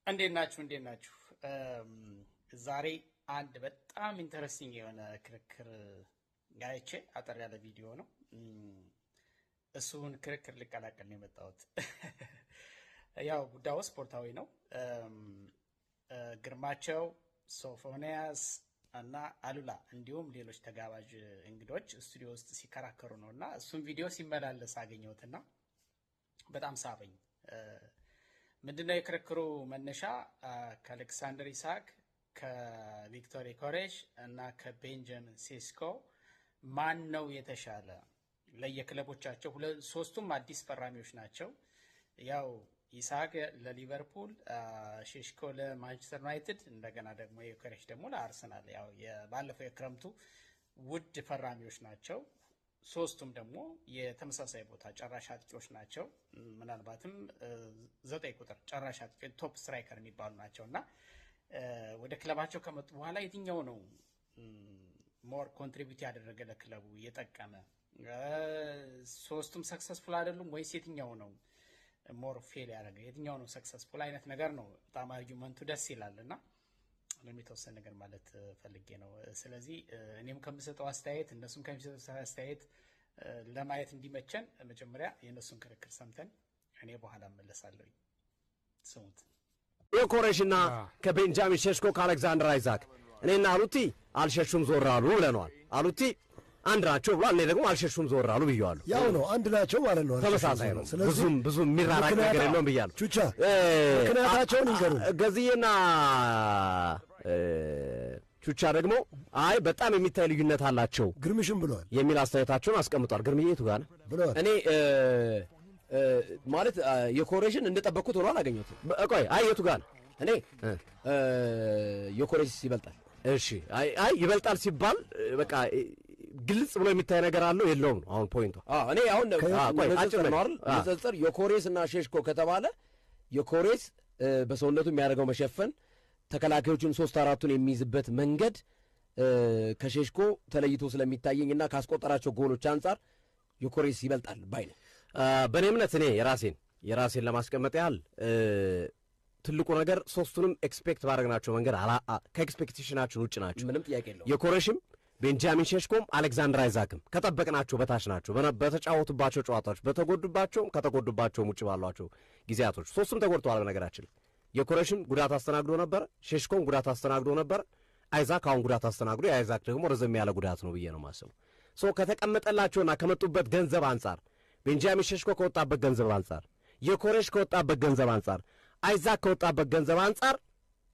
እንዴት ናችሁ ዛሬ አንድ በጣም ኢንተረስቲንግ የሆነ ክርክር ጋይቼ አጠር ያለ ቪዲዮ ነው እሱን ክርክር ልቀላቀል ነው የመጣሁት ያው ጉዳዩ ስፖርታዊ ነው ግርማቸው ሶፎንያስ እና አሉላ እንዲሁም ሌሎች ተጋባዥ እንግዶች ስቱዲዮ ውስጥ ሲከራከሩ ነውና እሱን ቪዲዮ ሲመላለስ አገኘሁትና በጣም ሳበኝ ምንድነው የክርክሩ መነሻ ከአሌክሳንደር ኢሳክ ከቪክቶር ዮኬሬሽ እና ከቤንጃሚን ሴስኮ ማን ነው የተሻለ ለየክለቦቻቸው ሶስቱም አዲስ ፈራሚዎች ናቸው ያው ኢሳክ ለሊቨርፑል ሼሽኮ ለማንቸስተር ዩናይትድ እንደገና ደግሞ ዮኬሬሽ ደግሞ ለአርሰናል ያው ባለፈው የክረምቱ ውድ ፈራሚዎች ናቸው ሶስቱም ደግሞ የተመሳሳይ ቦታ ጨራሽ አጥቂዎች ናቸው ምናልባትም 9 ቁጥር ጨራሽ አጥቂ ቶፕ ስትራይከር የሚባሉ ናቸውና ወደ ክለባቸው ከመጡ በኋላ የትኛው ነው ሞር ኮንትሪቢዩት ያደረገ ለክለቡ የጠቀመ ሶስቱም ሰክሰስፉል አይደሉም ወይስ የትኛው ነው ሞር ፌል ያደረገ የትኛው ነው ሰክሰስፉል አይነት ነገር ነው በጣም አርጊውመንቱ ደስ ይላልና ለሚተወሰነ ነገር ማለት ፈልጌ ነው ስለዚህ እኔም ከምሰጠው አስተያየት እነሱም ከሚሰጡት አስተያየት ለማየት እንዲመቸን መጀመሪያ የነሱን ክርክር ሰምተን እኔ በኋላ መለሳለሁ ስሙት ዮኬሬሽና ከቤንጃሚን ሼሽኮ ከአሌክሳንደር አይዛክ እኔና አሉቲ አልሸሹም ዞር አሉ ብለናል አሉቲ አንድ ናቸው ብሏል እኔ ደግሞ አልሸሹም ዞር አሉ ብየዋለሁ ያው ነው አንድ ናቸው ማለት ነው ተመሳሳይ ነው ብዙም የሚራራቅ ነገር የለውም ብያለሁ ቹቻ ምክንያታቸውን ይንገሩ ገዚዬና ቹቻ ደግሞ አይ በጣም የሚታይ ልዩነት አላቸው ግርምሽም ብለዋል የሚል አስተያየታቸውን አስቀምጧል ግርምዬ የቱ ጋር ብለዋል እኔ ማለት ዮኬሬሽን እንደጠበቅኩት ሆኖ አላገኘሁትም ቆይ አይ የቱ ጋር እኔ ዮኬሬሽ ይበልጣል እሺ አይ ይበልጣል ሲባል በቃ ግልጽ ብሎ የሚታይ ነገር አለው የለውም አሁን ፖይንቱ እኔ አሁን ቆይ አጭር ነው አይደል ንጽጽር ዮኬሬሽ እና ሼሽኮ ከተባለ ዮኬሬሽ በሰውነቱ የሚያደርገው መሸፈን ተከላካዮችን 3-4ቱን የሚይዝበት መንገድ ከሼሽኮ ተለይቶ ስለሚታየኝና ካስቆጠራቸው ጎሎች አንፃር ዮኬሬሽ ይበልጣል ባይ ነው በእኔ እምነት እኔ የራሴን ለማስቀመጥ ያህል ትልቁ ነገር ሶስቱንም ኤክስፔክት ባደረግናቸው መንገድ ከኤክስፔክቴሽናችን ውጭ ናቸው ምንም ጥያቄ የለውም ዮኬሬሽም ቤንጃሚን ሼሽኮም አሌክሳንደር አይዛክም ከጠበቅናቸው በታች ናቸው በተጫወቱባቸው ጨዋታዎች በተጎዱባቸውም ከተጎዱባቸውም ውጭ ባሏቸው ጊዜያቶች ሶስቱም ተጎድተዋል በነገራችን ዮኬሬሽም ጉዳት አስተናግዶ ነበር ሼሽኮም ጉዳት አስተናግዶ ነበር አይዛክ አሁን ጉዳት አስተናግዶ የአይዛክ ደግሞ ረዘም ያለ ጉዳት ነው ብዬ ነው ማሰቡ ከተቀመጠላቸውና ከመጡበት ገንዘብ አንጻር ቤንጃሚን ሼሽኮ ከወጣበት ገንዘብ አንጻር ዮኬሬሽ ከወጣበት ገንዘብ አንጻር አይዛክ ከወጣበት ገንዘብ አንጻር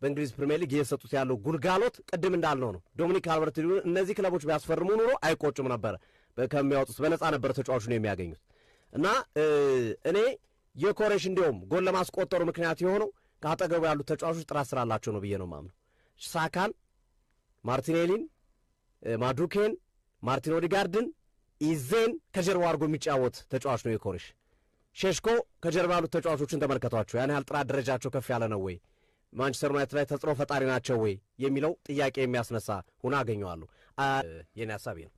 በእንግሊዝ ፕሪሚየር ሊግ እየሰጡት ያለው ጉልጋሎት ቅድም እንዳልነው ነው ዶሚኒክ ካልቨርት-ሊዊን እነዚህ ክለቦች ቢያስፈርሙ ኑሮ አይቆጭም ነበር ከሚያወጡት በነፃ ነበር ተጫዋቹን የሚያገኙት እና እኔ ዮኬሬሽ እንዲያውም ጎል ለማስቆጠሩ ምክንያት የሆነው ከአጠገቡ ያሉት ተጫዋቾች ጥራት ስላላቸው ነው ብዬ ነው ማምነው ሳካን ማርቲኔሊን ማዱኬን ማርቲን ኦዲጋርድን ኢዜን ከጀርባው አድርጎ የሚጫወት ተጫዋች ነው ዮኬሬሽ ሼሽኮ ከጀርባ ያሉት ተጫዋቾችን ተመልከቷቸው ያን ያህል ጥራት ደረጃቸው ከፍ ያለ ነው ወይ ማንቸስተር ዩናይትድ ላይ ተጽዕኖ ፈጣሪ ናቸው ወይ የሚለው ጥያቄ የሚያስነሳ ሆነ አገኘዋለሁ የኔ ሐሳብ ነው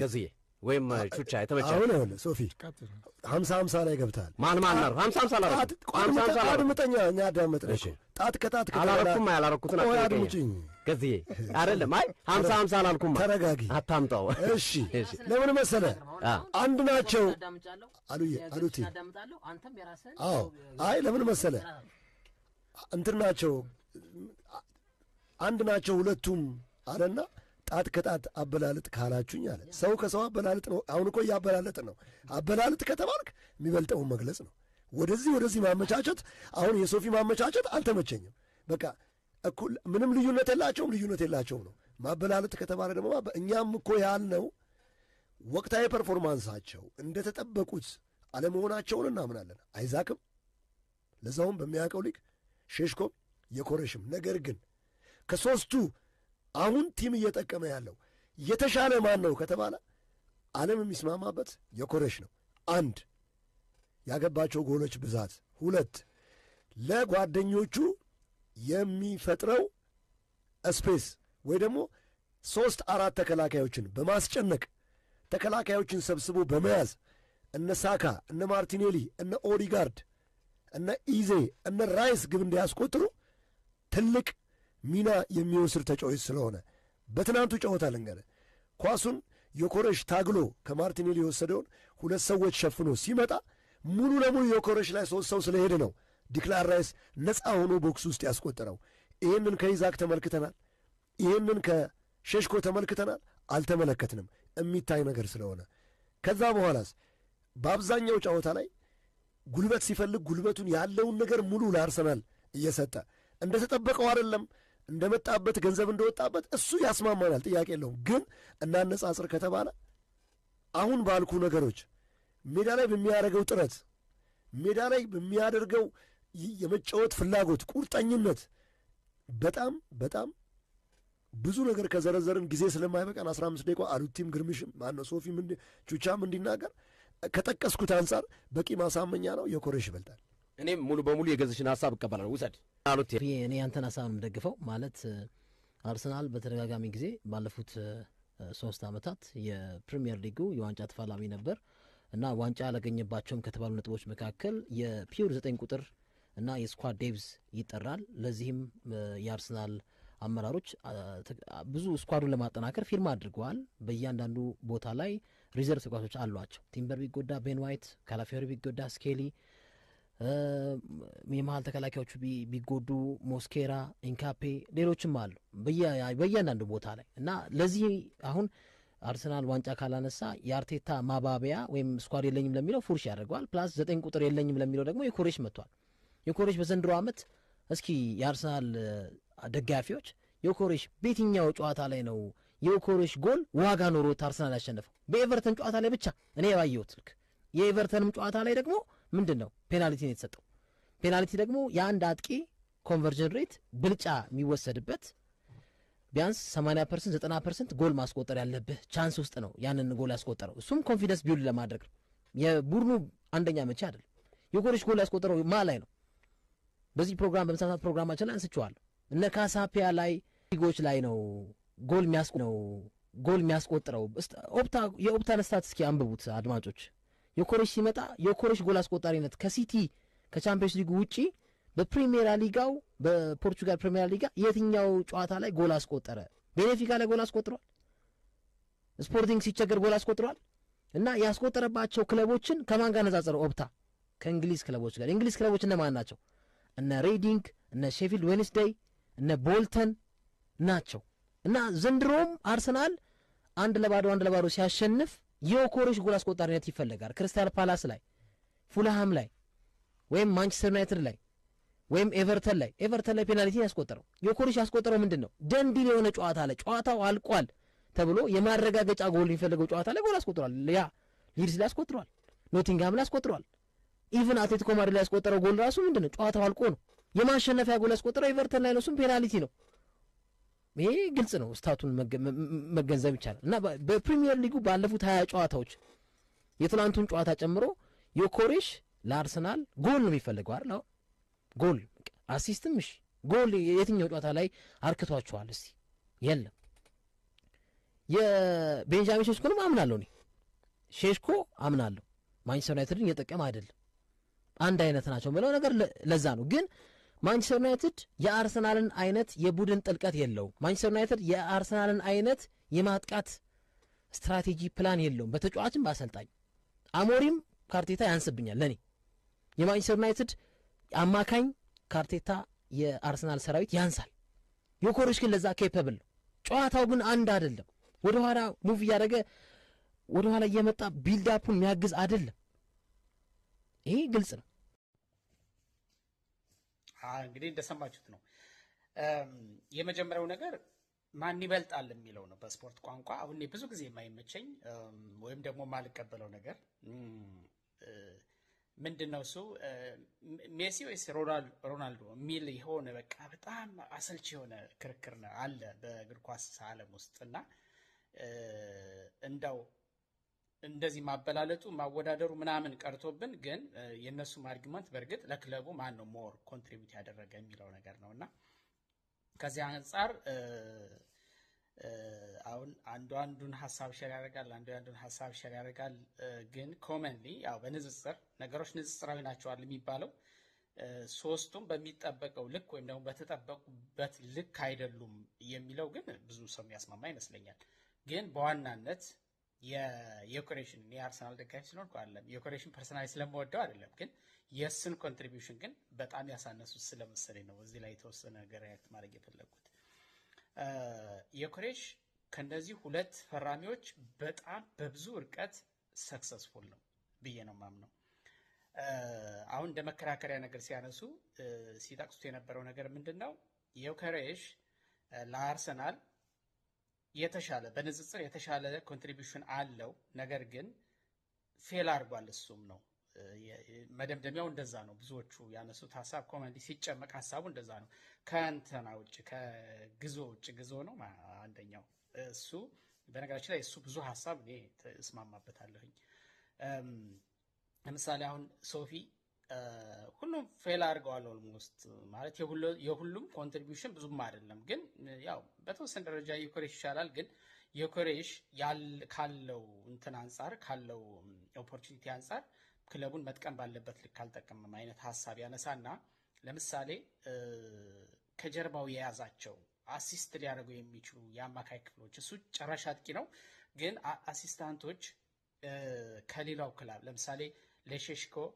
ገዝዬ ወይም ቹቻ የተመቸ አሁን ሶፊ 50-50 ላይ ገብታል ማን ነው 50-50 ላይ 50-50 ላይ አድምጠኛ እኛ አዳመጥን ጣት ከጣት አላረኩም ያላረኩትን አድምጪኝ ገዝዬ አይደለም አይ 50-50 አላልኩም ተረጋጊ አታምጣው እሺ ለምን መሰለ አንድ ናቸው አሉቲ አንተም የራስህን አይ ለምን መሰለ እንትን ናቸው አንድ ናቸው ሁለቱም አለና ጣት ከጣት አበላልጥ ካላችሁኝ አለ ሰው ከሰው አበላልጥ ነው አሁን እኮ ያበላልጥ ነው አበላልጥ ከተባልክ የሚበልጠውን መግለጽ ነው ወደዚህ ማመቻቸት አሁን የሶፊ ማመቻቸት አልተመቸኝም በቃ እኩል ምንም ልዩነት የላቸውም ነው ማበላልጥ ከተባለ ደግሞ እኛም እኮ ያልነው ወቅታዊ ፐርፎርማንሳቸው እንደተጠበቁት አለመሆናቸውን እናምናለን አይዛክም ለዛውም በሚያውቀው ሊግ ሼሽኮም ዮኬሬሽም ነገር ግን ከሶስቱ አሁን ቲም እየጠቀመ ያለው የተሻለ ማን ነው ከተባለ ዓለም የሚስማማበት ዮኬሬሽ ነው አንድ ያገባቸው ጎሎች ብዛት ሁለት ለጓደኞቹ የሚፈጥረው ስፔስ ወይ ደግሞ 3-4 ተከላካዮችን በማስጨነቅ ተከላካዮችን ሰብስቦ በመያዝ እነ ሳካ እነ ማርቲኔሊ እነ ኦዲጋርድ እነ ኢዜ እነ ራይስ ግብ እንዲያስቆጥሩ ትልቅ ሚና የሚወስድ ተጫዋች ስለሆነ በትናንቱ ጨዋታ ልንገርህ ኳሱን ዮኮሬሽ ታግሎ ከማርቲኔሊ የወሰደውን 2 ሰዎች ሸፍኖ ሲመጣ ሙሉ ለሙሉ ዮኮሬሽ ላይ 3 ሰው ስለሄደ ነው ዲክላን ራይስ ነፃ ሆኖ ቦክስ ውስጥ ያስቆጠረው። ይህንን ከኢዛክ ተመልክተናል፣ ይህንን ከሼሽኮ ተመልክተናል፣ አልተመለከትንም የሚታይ ነገር ስለሆነ። ከዛ በኋላስ በአብዛኛው ጨዋታ ላይ ጉልበት ሲፈልግ ጉልበቱን ያለውን ነገር ሙሉ ለአርሰናል እየሰጠ እንደተጠበቀው አይደለም፣ እንደመጣበት ገንዘብ እንደወጣበት እሱ ያስማማናል፣ ጥያቄ የለውም። ግን እናነጻጽር ከተባለ አሁን ባልኩ ነገሮች ሜዳ ላይ በሚያደርገው ጥረት፣ ሜዳ ላይ በሚያደርገው የመጫወት ፍላጎት፣ ቁርጠኝነት በጣም በጣም ብዙ ነገር ከዘረዘርን ጊዜ ስለማይበቃን 15 ደቂቃ አሉቲም ግርምሽም ማነው ሶፊም ቹቻም እንዲናገር ከጠቀስኩት አንጻር በቂ ማሳመኛ ነው። ዮኮሬሽ ይበልጣል። እኔም ሙሉ በሙሉ የገዝሽን ሀሳብ እቀበላለሁ። ውሰድ አሉት። እኔ ያንተን ሀሳብ ነው የምደግፈው። ማለት አርሰናል በተደጋጋሚ ጊዜ ባለፉት 3 ዓመታት የፕሪሚየር ሊጉ የዋንጫ ተፋላሚ ነበር እና ዋንጫ ያላገኘባቸውም ከተባሉ ነጥቦች መካከል የፒውር 9 ቁጥር እና የስኳድ ዴቭዝ ይጠራል። ለዚህም የአርሰናል አመራሮች ብዙ ስኳዱን ለማጠናከር ፊርማ አድርገዋል። በእያንዳንዱ ቦታ ላይ ሪዘርቭ ተጫዋቾች አሏቸው። ቲምበር ቢጎዳ ቤን ዋይት፣ ካላፊዮሪ ቢጎዳ ስኬሊ፣ የመሀል ተከላካዮቹ ቢጎዱ ሞስኬራ፣ ኢንካፔ፣ ሌሎችም አሉ በእያንዳንዱ ቦታ ላይ እና ለዚህ አሁን አርሰናል ዋንጫ ካላነሳ የአርቴታ ማባቢያ ወይም ስኳድ የለኝም ለሚለው ፉርሽ ያደርገዋል። ፕላስ 9 ቁጥር የለኝም ለሚለው ደግሞ የኮሬሽ መጥቷል። የኮሬሽ በዘንድሮ ዓመት እስኪ የአርሰናል ደጋፊዎች የኮሬሽ በየትኛው ጨዋታ ላይ ነው የኮሬሽ ጎል ዋጋ ኖሮት አርሰናል ያሸነፈው? በኤቨርተን ጨዋታ ላይ ብቻ እኔ ያባየሁት ልክ። የኤቨርተንም ጨዋታ ላይ ደግሞ ምንድን ነው ፔናልቲ ነው የተሰጠው። ፔናልቲ ደግሞ የአንድ አጥቂ ኮንቨርጀን ሬት ብልጫ የሚወሰድበት ቢያንስ 80% 90% ጎል ማስቆጠር ያለብህ ቻንስ ውስጥ ነው ያንን ጎል ያስቆጠረው። እሱም ኮንፊደንስ ቢውልድ ለማድረግ ነው። የቡድኑ አንደኛ መቼ አይደለም። የኮሬሽ ጎል ያስቆጠረው ማ ላይ ነው? በዚህ ፕሮግራም በምሳሳት ፕሮግራማችን ላይ አንስቼዋለሁ። እነ ካሳፒያ ላይ ሊጎች ላይ ነው ጎል የሚያስቆጥረው። የኦፕታን ስታት እስኪ አንብቡት አድማጮች። የኮሬሽ ሲመጣ የኮሬሽ ጎል አስቆጣሪነት ከሲቲ ከቻምፒዮንስ ሊጉ ውጪ በፕሪሚየር ሊጋው በፖርቹጋል ፕሪሚየር ሊጋ የትኛው ጨዋታ ላይ ጎል አስቆጠረ? ቤኔፊካ ላይ ጎል አስቆጥሯል። ስፖርቲንግ ሲቸገር ጎል አስቆጥሯል። እና ያስቆጠረባቸው ክለቦችን ከማን ጋር ነጻጸረው? ኦፕታ ከእንግሊዝ ክለቦች ጋር። የእንግሊዝ ክለቦች እነማን ናቸው? እነ ሬዲንግ፣ እነ ሼፊልድ ዌንስዴይ፣ እነ ቦልተን ናቸው። እና ዘንድሮም አርሰናል 1-0 ሲያሸንፍ የኮሬሽ ጎል አስቆጣሪነት ይፈለጋል። ክሪስታል ፓላስ ላይ፣ ፉልሃም ላይ ወይም ማንቸስተር ዩናይትድ ላይ ወይም ኤቨርተን ላይ ፔናልቲ ያስቆጠረው የኮሬሽ ያስቆጠረው ምንድን ነው? ደንዲል የሆነ ጨዋታ ላይ ጨዋታው አልቋል ተብሎ የማረጋገጫ ጎል የሚፈልገው ጨዋታ ላይ ጎል አስቆጥሯል። ያ ሊድስ ላይ አስቆጥሯል፣ ኖቲንግሃም ላይ አስቆጥሯል። ኢቭን አትሌቲኮ ማድሪድ ላይ ያስቆጠረው ጎል ራሱ ምንድን ነው? ጨዋታው አልቆ ነው። የማሸነፊያ ጎል ያስቆጠረው ኤቨርተን ላይ ነው፣ እሱም ፔናልቲ ነው። ይሄ ግልጽ ነው። ስታቱን መገንዘብ ይቻላል። እና በፕሪሚየር ሊጉ ባለፉት 20 ጨዋታዎች የትናንቱን ጨዋታ ጨምሮ የኮሬሽ ለአርሰናል ጎል ነው የሚፈልገው አይደል? ጎል አሲስትም እሺ፣ ጎል የትኛው ጨዋታ ላይ አርክቷቸዋል? እስቲ የለም። የቤንጃሚን ሼሽኮንም አምናለሁ እኔ ሼሽኮ አምናለሁ። ማንቸስተር ዩናይትድን እየጠቀመ አይደለም። አንድ አይነት ናቸው ብለው ነገር ለዛ ነው። ግን ማንቸስተር ዩናይትድ የአርሰናልን አይነት የቡድን ጥልቀት የለውም። ማንቸስተር ዩናይትድ የአርሰናልን አይነት የማጥቃት ስትራቴጂ ፕላን የለውም፣ በተጫዋችም በአሰልጣኝ። አሞሪም ካርቴታ ያንስብኛል ለኔ። የማንቸስተር ዩናይትድ አማካኝ ካርቴታ የአርሰናል ሰራዊት ያንሳል። የኮሬሽ ግን ለዛ ኬፐብል ነው። ጨዋታው ግን አንድ አይደለም። ወደኋላ ሙቭ እያደረገ ወደኋላ እየመጣ ቢልዳፑን የሚያግዝ አይደለም። ይሄ ግልጽ ነው። እንግዲህ እንደሰማችሁት ነው። የመጀመሪያው ነገር ማን ይበልጣል የሚለው ነው በስፖርት ቋንቋ። አሁን ብዙ ጊዜ የማይመቸኝ ወይም ደግሞ የማልቀበለው ነገር ምንድን ነው እሱ ሜሲ ወይስ ሮናልዶ የሚል የሆነ በቃ በጣም አሰልቺ የሆነ ክርክር አለ በእግር ኳስ ዓለም ውስጥ እና እንዳው እንደዚህ ማበላለጡ ማወዳደሩ ምናምን ቀርቶብን ግን የእነሱም አርጊመንት በእርግጥ ለክለቡ ማን ነው ሞር ኮንትሪቢዩት ያደረገ የሚለው ነገር ነው እና ከዚህ አንጻር አሁን አንዱን ሀሳብ ሼር ያደርጋል ግን ኮመንሊ ያው በንጽጽር ነገሮች ንጽጽራዊ ናቸዋል የሚባለው ሶስቱም በሚጠበቀው ልክ ወይም ደግሞ በተጠበቁበት ልክ አይደሉም የሚለው ግን ብዙ ሰው የሚያስማማ ይመስለኛል። ግን በዋናነት የዮኬሬሽን የአርሰናል ደጋፊ ስለሆንኩ አይደለም፣ የዮኬሬሽን ፐርሰናሊ ስለምወደው አይደለም፣ ግን የእሱን ኮንትሪቢዩሽን ግን በጣም ያሳነሱት ስለመሰለኝ ነው እዚህ ላይ የተወሰነ ነገር ሪያክት ማድረግ የፈለጉት። ዮኬሬሽ ከነዚህ ሁለት ፈራሚዎች በጣም በብዙ ርቀት ሰክሰስፉል ነው ብዬ ነው ማምነው። አሁን እንደ መከራከሪያ ነገር ሲያነሱ ሲጠቅሱት የነበረው ነገር ምንድን ነው? ዮኬሬሽ ለአርሰናል የተሻለ በንጽጽር የተሻለ ኮንትሪቢዩሽን አለው፣ ነገር ግን ፌል አድርጓል። እሱም ነው መደምደሚያው፣ እንደዛ ነው። ብዙዎቹ ያነሱት ሀሳብ ኮመንዲ ሲጨመቅ ሀሳቡ እንደዛ ነው። ከእንትና ውጭ ከግዞ ውጭ ግዞ ነው አንደኛው እሱ። በነገራችን ላይ እሱ ብዙ ሀሳብ እኔ እስማማበታለሁኝ። ለምሳሌ አሁን ሶፊ ሁሉም ፌል አድርገዋል ኦልሞስት ማለት የሁሉም ኮንትሪቢዩሽን ብዙም አይደለም፣ ግን ያው በተወሰነ ደረጃ ዮኬሬሽ ይሻላል። ግን ዮኬሬሽ ካለው እንትን አንጻር ካለው ኦፖርቹኒቲ አንጻር ክለቡን መጥቀም ባለበት ልክ አልጠቀምም አይነት ሀሳብ ያነሳና ለምሳሌ ከጀርባው የያዛቸው አሲስት ሊያደርጉ የሚችሉ የአማካይ ክፍሎች እሱ ጨራሽ አጥቂ ነው፣ ግን አሲስታንቶች ከሌላው ክለብ ለምሳሌ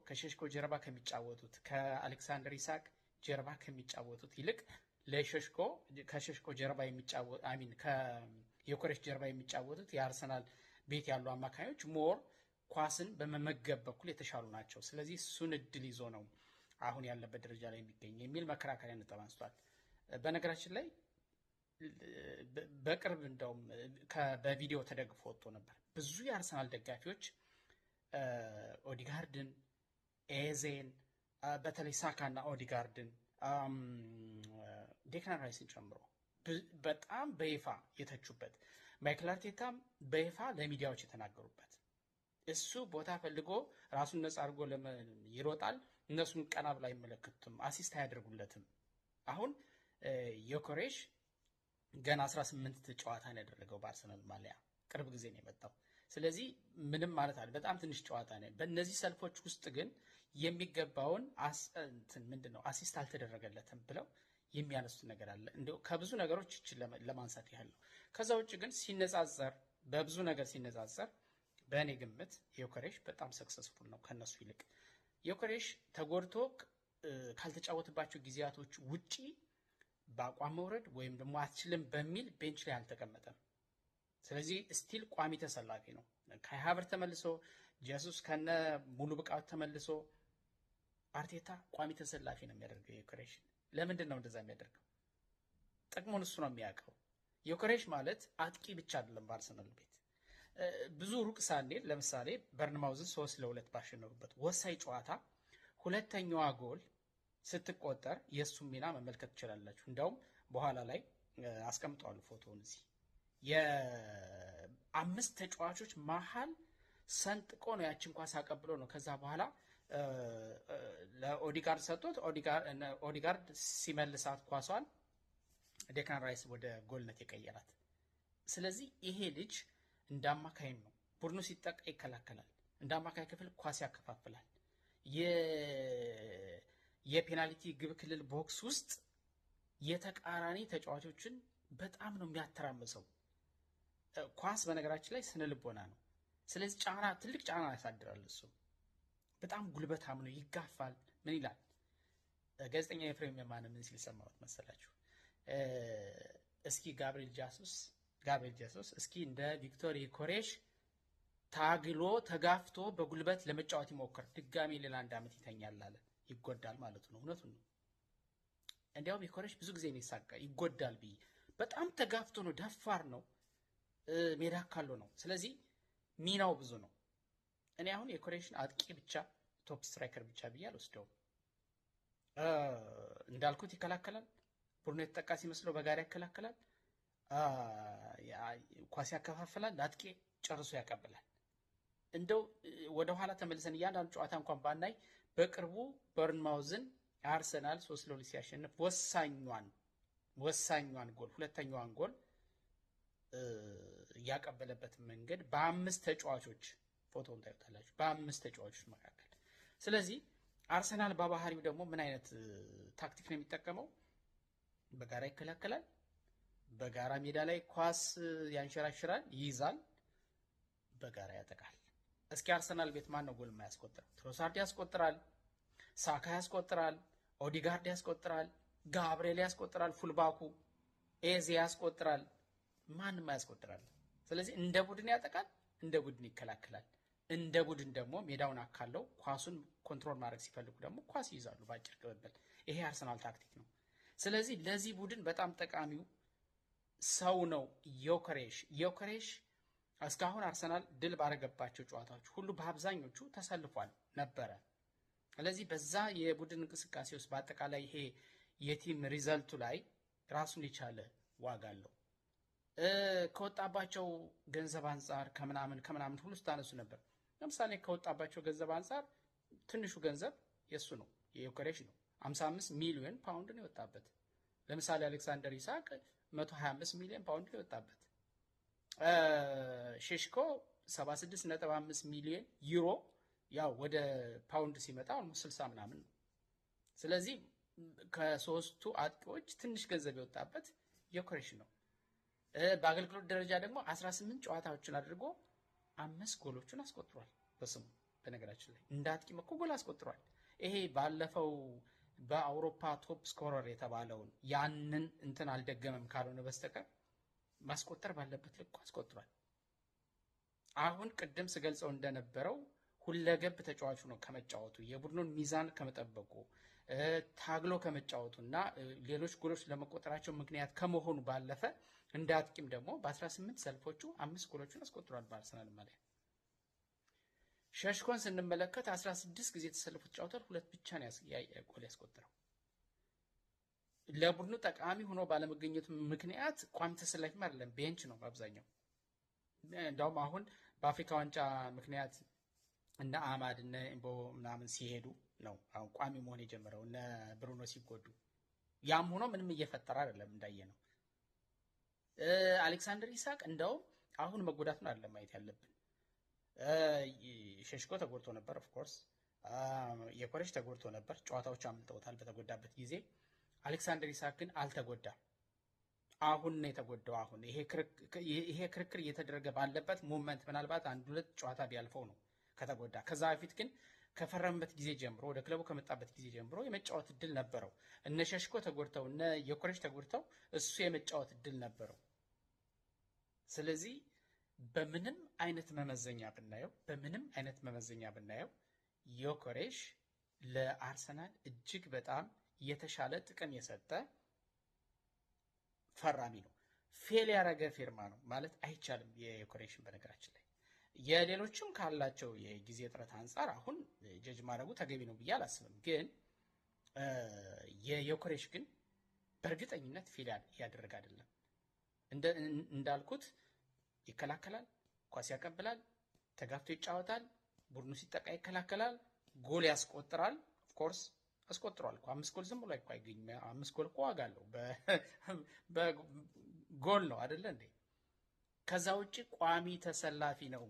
ከሸሽኮ ጀርባ ከሚጫወቱት ከአሌክሳንደር ኢሳቅ ጀርባ ከሚጫወቱት ይልቅ ከሸሽኮ ጀርባ የሚጫወቱ ከዮኬሬሽ ጀርባ የሚጫወቱት የአርሰናል ቤት ያሉ አማካዮች ሞር ኳስን በመመገብ በኩል የተሻሉ ናቸው። ስለዚህ እሱን እድል ይዞ ነው አሁን ያለበት ደረጃ ላይ የሚገኝ የሚል መከራከሪያ ነጥብ አንስቷል። በነገራችን ላይ በቅርብ እንደውም በቪዲዮ ተደግፎ ወጥቶ ነበር። ብዙ የአርሰናል ደጋፊዎች ኦዲጋርድን፣ ኤዜን በተለይ ሳካና ኦዲጋርድን ዴክላን ራይስን ጨምሮ በጣም በይፋ የተቹበት፣ ማይክል አርቴታም በይፋ ለሚዲያዎች የተናገሩበት፣ እሱ ቦታ ፈልጎ ራሱን ነጻ አድርጎ ይሮጣል፣ እነሱን ቀና ብላ አይመለከቱትም፣ አሲስት አያደርጉለትም። አሁን ዮኬሬሽ ገና 18 ጨዋታ ነው ያደረገው በአርሰናል ማሊያ፣ ቅርብ ጊዜ ነው የመጣው። ስለዚህ ምንም ማለት አለ በጣም ትንሽ ጨዋታ ነው። በእነዚህ ሰልፎች ውስጥ ግን የሚገባውን ምንድነው አሲስት አልተደረገለትም ብለው የሚያነሱት ነገር አለ። እንደው ከብዙ ነገሮች ለማንሳት ያህል ነው። ከዛ ውጭ ግን ሲነጻጸር በብዙ ነገር ሲነጻጸር በእኔ ግምት ዮኬሬሽ በጣም ሰክሰስፉል ነው ከነሱ ይልቅ። ዮኬሬሽ ተጎድቶ ካልተጫወተባቸው ጊዜያቶች ውጪ በአቋም መውረድ ወይም ደግሞ አትችልም በሚል ቤንች ላይ አልተቀመጠም። ስለዚህ ስቲል ቋሚ ተሰላፊ ነው። ካይ ሃቨርትዝ ተመልሶ ጄሱስ ከነ ሙሉ ብቃት ተመልሶ አርቴታ ቋሚ ተሰላፊ ነው የሚያደርገው ዮኬሬሽ። ለምንድን ነው እንደዛ የሚያደርገው? ጥቅሙን እሱ ነው የሚያውቀው። ዮኬሬሽ ማለት አጥቂ ብቻ አይደለም። በአርሰናል ቤት ብዙ ሩቅ ሳንሄድ ለምሳሌ በርንማውዝን 3-2 ባሸነፉበት ወሳኝ ጨዋታ ሁለተኛዋ ጎል ስትቆጠር የእሱን ሚና መመልከት ትችላላችሁ። እንዲያውም በኋላ ላይ አስቀምጠዋል ፎቶውን እዚህ የአምስት ተጫዋቾች መሀል ሰንጥቆ ነው ያችን ኳስ አቀብሎ ነው ከዛ በኋላ ለኦዲጋርድ ሰጥቶት ኦዲጋርድ ሲመልሳት ኳሷን ዴክላን ራይስ ወደ ጎልነት የቀየራት። ስለዚህ ይሄ ልጅ እንደ አማካይም ነው፣ ቡድኑ ሲጠቃ ይከላከላል፣ እንደ አማካይ ክፍል ኳስ ያከፋፍላል፣ የፔናልቲ ግብ ክልል ቦክስ ውስጥ የተቃራኒ ተጫዋቾችን በጣም ነው የሚያተራምሰው። ኳስ በነገራችን ላይ ስነ ልቦና ነው። ስለዚህ ትልቅ ጫና ያሳድራል። እሱ በጣም ጉልበታም ነው፣ ይጋፋል። ምን ይላል ጋዜጠኛ ኤፍሬም የማነ ምን ሲል ሰማሁት መሰላችሁ? እስኪ ጋብሪኤል ጄሱስ እስኪ እንደ ቪክቶር ዮኬሬሽ ታግሎ ተጋፍቶ በጉልበት ለመጫወት ይሞክር፣ ድጋሚ ሌላ 1 ዓመት ይተኛል አለ። ይጎዳል ማለት ነው። እውነቱን ነው። እንዲያውም ዮኬሬሽ ብዙ ጊዜ ነው ይጎዳል ብዬ። በጣም ተጋፍቶ ነው፣ ደፋር ነው፣ ሜዳ ካለው ነው። ስለዚህ ሚናው ብዙ ነው። እኔ አሁን ዮኬሬሽን አጥቂ ብቻ ቶፕ ስትራይከር ብቻ ብዬ አልወስደውም። እንዳልኩት ይከላከላል፣ ቡድኑ የተጠቃ ሲመስለው በጋራ ይከላከላል፣ ኳስ ያከፋፍላል፣ ለአጥቂ ጨርሶ ያቀብላል። እንደው ወደ ኋላ ተመልሰን እያንዳንዱ ጨዋታ እንኳን ባናይ በቅርቡ በርንማውዝን አርሰናል 3-2 ሲያሸንፍ ወሳኛዋን ጎል ሁለተኛዋን ጎል ያቀበለበት መንገድ በ5 ተጫዋቾች ፎቶውን ታዩታላችሁ፣ በ5 ተጫዋቾች መካከል። ስለዚህ አርሰናል በባህሪው ደግሞ ምን አይነት ታክቲክ ነው የሚጠቀመው? በጋራ ይከላከላል፣ በጋራ ሜዳ ላይ ኳስ ያንሸራሽራል፣ ይይዛል፣ በጋራ ያጠቃል። እስኪ አርሰናል ቤት ማን ነው ጎል የማያስቆጥር? ትሮሳርድ ያስቆጥራል፣ ሳካ ያስቆጥራል፣ ኦዲጋርድ ያስቆጥራል፣ ጋብርኤል ያስቆጥራል፣ ፉልባኩ ኤዜ ያስቆጥራል፣ ማንም ያስቆጥራል። ስለዚህ እንደ ቡድን ያጠቃል፣ እንደ ቡድን ይከላከላል። እንደ ቡድን ደግሞ ሜዳውን አካለው ኳሱን ኮንትሮል ማድረግ ሲፈልጉ ደግሞ ኳስ ይይዛሉ በአጭር ቅብብል። ይሄ አርሰናል ታክቲክ ነው። ስለዚህ ለዚህ ቡድን በጣም ጠቃሚው ሰው ነው ዮከሬሽ። እስካሁን አርሰናል ድል ባረገባቸው ጨዋታዎች ሁሉ በአብዛኞቹ ተሰልፏል ነበረ። ስለዚህ በዛ የቡድን እንቅስቃሴ ውስጥ በአጠቃላይ ይሄ የቲም ሪዘልቱ ላይ ራሱን የቻለ ዋጋ አለው። ከወጣባቸው ገንዘብ አንጻር ከምናምን ሁሉ ስታነሱ ነበር። ለምሳሌ ከወጣባቸው ገንዘብ አንጻር ትንሹ ገንዘብ የሱ ነው፣ የዮከሬሽ ነው። 55 ሚሊዮን ፓውንድ ነው የወጣበት። ለምሳሌ አሌክሳንደር ኢሳቅ 125 ሚሊዮን ፓውንድ ነው የወጣበት። ሼሽኮ 76.5 ሚሊዮን ዩሮ፣ ያው ወደ ፓውንድ ሲመጣ 60 ምናምን ነው። ስለዚህ ከሶስቱ አጥቂዎች ትንሽ ገንዘብ የወጣበት ዮከሬሽ ነው። በአገልግሎት ደረጃ ደግሞ 18 ጨዋታዎችን አድርጎ 5 ጎሎችን አስቆጥሯል በስሙ። በነገራችን ላይ እንደ አጥቂም እኮ ጎል አስቆጥሯል። ይሄ ባለፈው በአውሮፓ ቶፕ ስኮረር የተባለውን ያንን እንትን አልደገመም ካልሆነ በስተቀር ማስቆጠር ባለበት ልክ አስቆጥሯል። አሁን ቅድም ስገልጸው እንደነበረው ሁለገብ ተጫዋቹ ነው ከመጫወቱ፣ የቡድኑን ሚዛን ከመጠበቁ፣ ታግሎ ከመጫወቱ እና ሌሎች ጎሎች ለመቆጠራቸው ምክንያት ከመሆኑ ባለፈ እንደ አጥቂም ደግሞ በ18 ሰልፎቹ 5 ጎሎችን አስቆጥሯል በአርሰናል ማሊያ። ሸሽኮን ስንመለከት 16 ጊዜ ተሰልፎ ተጫውቷል፣ 2 ብቻ ነው ጎል ያስቆጠረው። ለቡድኑ ጠቃሚ ሆኖ ባለመገኘቱ ምክንያት ቋሚ ተሰላፊም አይደለም፣ ቤንች ነው በአብዛኛው። እንደውም አሁን በአፍሪካ ዋንጫ ምክንያት እነ አማድ እነ ኢምቦ ምናምን ሲሄዱ ነው አሁን ቋሚ መሆን የጀመረው፣ እነ ብሩኖ ሲጎዱ። ያም ሆኖ ምንም እየፈጠረ አይደለም እንዳየ ነው። አሌክሳንደር ኢሳቅ እንደውም አሁን መጎዳቱን አይደለም ማየት ያለብን። ሸሽኮ ተጎድቶ ነበር፣ ኦፍ ኮርስ ዮከሬሽ ተጎድቶ ነበር፣ ጨዋታዎች አምልጠውታል በተጎዳበት ጊዜ። አሌክሳንደር ኢሳቅ ግን አልተጎዳም። አሁን ነው የተጎዳው። አሁን ይሄ ክርክር እየተደረገ ባለበት ሞመንት ምናልባት 1-2 ጨዋታ ቢያልፈው ነው ከተጎዳ። ከዛ በፊት ግን ከፈረመበት ጊዜ ጀምሮ ወደ ክለቡ ከመጣበት ጊዜ ጀምሮ የመጫወት እድል ነበረው። እነ ሸሽኮ ተጎድተው እነ ዮከሬሽ ተጎድተው እሱ የመጫወት እድል ነበረው። ስለዚህ በምንም አይነት መመዘኛ ብናየው ዮከሬሽ ለአርሰናል እጅግ በጣም የተሻለ ጥቅም የሰጠ ፈራሚ ነው። ፌል ያደረገ ፊርማ ነው ማለት አይቻልም የዮከሬሽን። በነገራችን ላይ የሌሎችም ካላቸው የጊዜ ጥረት አንጻር አሁን ጀጅ ማድረጉ ተገቢ ነው ብዬ አላስብም። ግን የዮከሬሽ ግን በእርግጠኝነት ፌል ያደረገ አይደለም። እንዳልኩት ይከላከላል፣ ኳስ ያቀብላል፣ ተጋፍቶ ይጫወታል፣ ቡድኑ ሲጠቃ ይከላከላል፣ ጎል ያስቆጥራል። ኦፍኮርስ አስቆጥሯል እኮ 5 ጎል ዝም ብሎ አይገኝም። 5 ጎል እኮ ዋጋ አለው፣ በጎል ነው አይደለ እንዴ? ከዛ ውጪ ቋሚ ተሰላፊ ነው።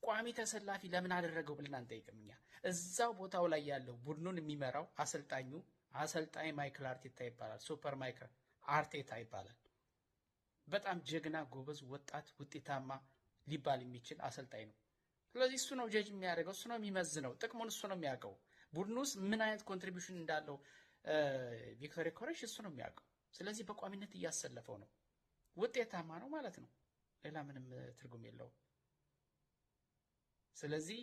ቋሚ ተሰላፊ ለምን አደረገው ብለን አንጠይቅም እኛ። እዛው ቦታው ላይ ያለው ቡድኑን የሚመራው አሰልጣኝ ማይክል አርቴታ ይባላል። ሱፐር ማይክል አርቴታ ይባላል። በጣም ጀግና፣ ጎበዝ፣ ወጣት፣ ውጤታማ ሊባል የሚችል አሰልጣኝ ነው። ስለዚህ እሱ ነው ጀጅ የሚያደርገው፣ እሱ ነው የሚመዝነው፣ ጥቅሙን እሱ ነው የሚያውቀው። ቡድኑ ውስጥ ምን አይነት ኮንትሪቢዩሽን እንዳለው ቪክቶር ዮከሬሽ እሱ ነው የሚያውቀው። ስለዚህ በቋሚነት እያሰለፈው ነው፣ ውጤታማ ነው ማለት ነው። ሌላ ምንም ትርጉም የለውም። ስለዚህ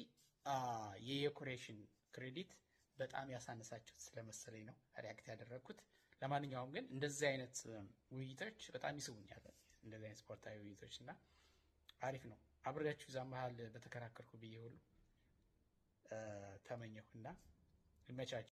የዮከሬሽን ክሬዲት በጣም ያሳነሳቸው ስለመሰለኝ ነው ሪያክት ያደረግኩት። ለማንኛውም ግን እንደዚህ አይነት ውይይቶች በጣም ይስቡኛል። እንደዚህ አይነት ስፖርታዊ ውይይቶች እና አሪፍ ነው። አብሬያችሁ እዛ መሀል በተከራከርኩ ብዬ ሁሉ ተመኘሁና ይመቻችሁ።